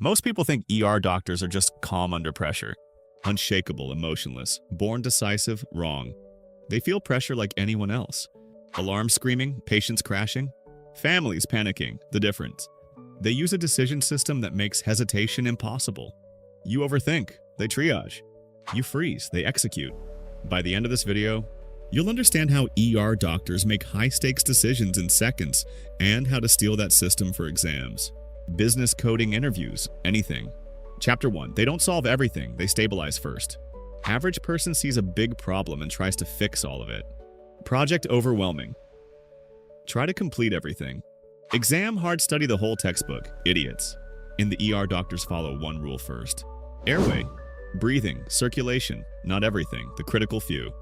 Most people think ER doctors are just calm under pressure, unshakable, emotionless, born decisive, wrong. They feel pressure like anyone else. Alarms screaming, patients crashing, families panicking, the difference. They use a decision system that makes hesitation impossible. You overthink, they triage. You freeze, they execute. By the end of this video, you'll understand how ER doctors make high-stakes decisions in seconds and how to steal that system for exams. Business coding interviews, anything. Chapter 1. They don't solve everything, they stabilize first. Average person sees a big problem and tries to fix all of it. Project overwhelming. Try to complete everything. Exam hard, study the whole textbook, idiots. In the ER, doctors follow one rule first. Airway, breathing, circulation, not everything, the critical few.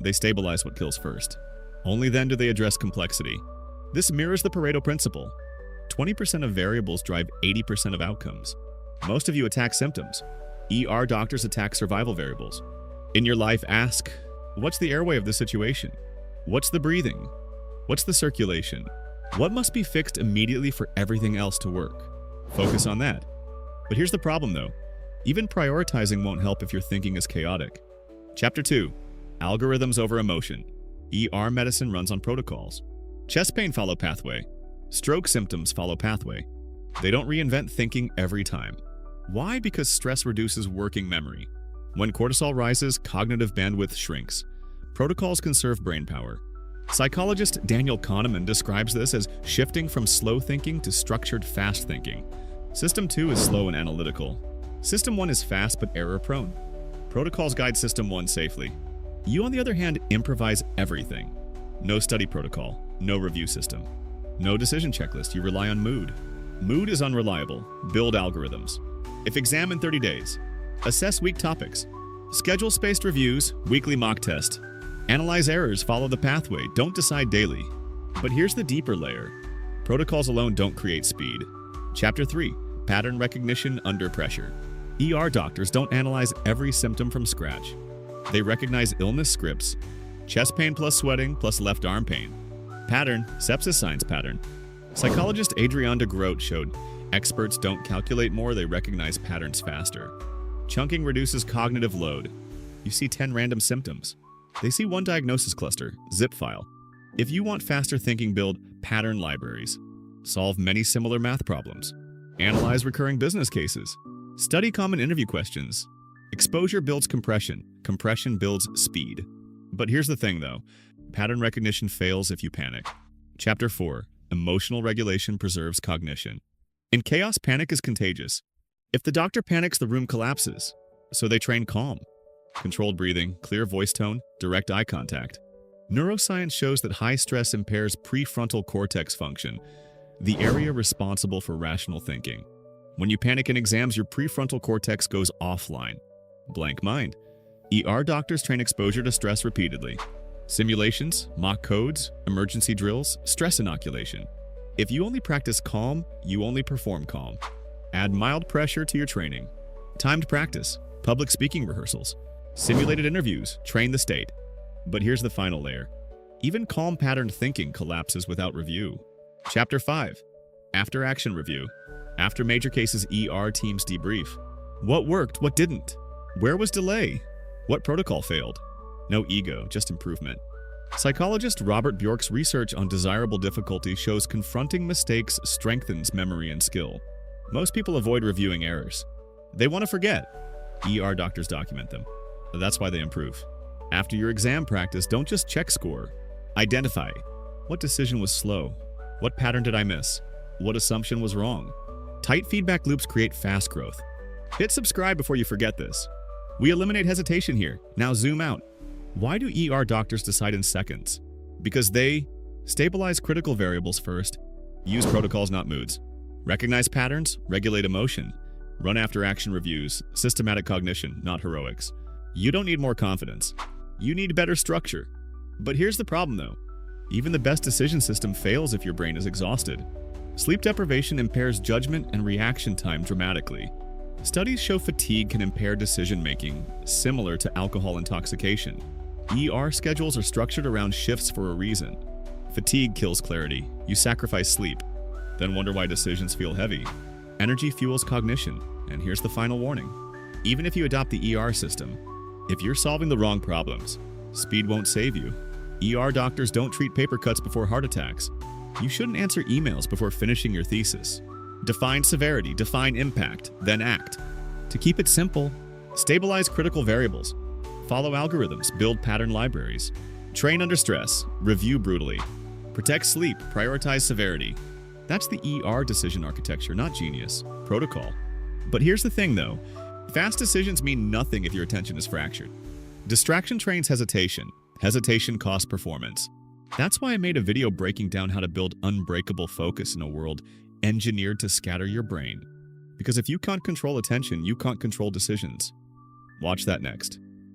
They stabilize what kills first. Only then do they address complexity. This mirrors the Pareto principle. 20% of variables drive 80% of outcomes. Most of you attack symptoms. ER doctors attack survival variables. In your life, ask, what's the airway of the situation? What's the breathing? What's the circulation? What must be fixed immediately for everything else to work? Focus on that. But here's the problem though. Even prioritizing won't help if your thinking is chaotic. Chapter 2. Algorithms over emotion. ER medicine runs on protocols. Chest pain follow pathway. Stroke symptoms follow pathway. They don't reinvent thinking every time. Why? Because stress reduces working memory. When cortisol rises, cognitive bandwidth shrinks. Protocols conserve brain power. Psychologist Daniel Kahneman describes this as shifting from slow thinking to structured fast thinking. System 2 is slow and analytical. System 1 is fast but error-prone. Protocols guide System 1 safely. You, on the other hand, improvise everything. No study protocol, no review system. No decision checklist, you rely on mood. Mood is unreliable. Build algorithms. If exam in 30 days. Assess weak topics. Schedule spaced reviews, weekly mock test. Analyze errors, follow the pathway, don't decide daily. But here's the deeper layer. Protocols alone don't create speed. Chapter 3. Pattern recognition under pressure. ER doctors don't analyze every symptom from scratch. They recognize illness scripts, chest pain plus sweating plus left arm pain. Pattern, sepsis signs pattern. Psychologist Adrienne de Groot showed experts don't calculate more, they recognize patterns faster. Chunking reduces cognitive load. You see 10 random symptoms. They see one diagnosis cluster, zip file. If you want faster thinking, build pattern libraries. Solve many similar math problems. Analyze recurring business cases. Study common interview questions. Exposure builds compression. Compression builds speed. But here's the thing though. Pattern recognition fails if you panic. Chapter 4. Emotional regulation preserves cognition. In chaos, panic is contagious. If the doctor panics, the room collapses. So they train calm. Controlled breathing, clear voice tone, direct eye contact. Neuroscience shows that high stress impairs prefrontal cortex function, the area responsible for rational thinking. When you panic in exams, your prefrontal cortex goes offline. Blank mind. ER doctors train exposure to stress repeatedly. Simulations, mock codes, emergency drills, stress inoculation. If you only practice calm, you only perform calm. Add mild pressure to your training. Timed practice, public speaking rehearsals, simulated interviews, train the state. But here's the final layer. Even calm patterned thinking collapses without review. Chapter 5. After action review. After major cases, ER teams debrief. What worked? What didn't? Where was delay? What protocol failed? No ego, just improvement. Psychologist Robert Bjork's research on desirable difficulty shows confronting mistakes strengthens memory and skill. Most people avoid reviewing errors. They want to forget. ER doctors document them. That's why they improve. After your exam practice, don't just check score. Identify. What decision was slow? What pattern did I miss? What assumption was wrong? Tight feedback loops create fast growth. Hit subscribe before you forget this. We eliminate hesitation here. Now zoom out. Why do ER doctors decide in seconds? Because they stabilize critical variables first, use protocols not moods, recognize patterns, regulate emotion, run after action reviews, systematic cognition, not heroics. You don't need more confidence. You need better structure. But here's the problem though. Even the best decision system fails if your brain is exhausted. Sleep deprivation impairs judgment and reaction time dramatically. Studies show fatigue can impair decision-making, similar to alcohol intoxication. ER schedules are structured around shifts for a reason. Fatigue kills clarity. You sacrifice sleep, then wonder why decisions feel heavy. Energy fuels cognition, and here's the final warning. Even if you adopt the ER system, if you're solving the wrong problems, speed won't save you. ER doctors don't treat paper cuts before heart attacks. You shouldn't answer emails before finishing your thesis. Define severity, define impact, then act. To keep it simple, stabilize critical variables, follow algorithms, build pattern libraries, train under stress, review brutally, protect sleep, prioritize severity. That's the ER decision architecture, not genius. Protocol. But here's the thing though, fast decisions mean nothing if your attention is fractured. Distraction trains hesitation. Hesitation costs performance. That's why I made a video breaking down how to build unbreakable focus in a world engineered to scatter your brain. Because if you can't control attention, you can't control decisions. Watch that next.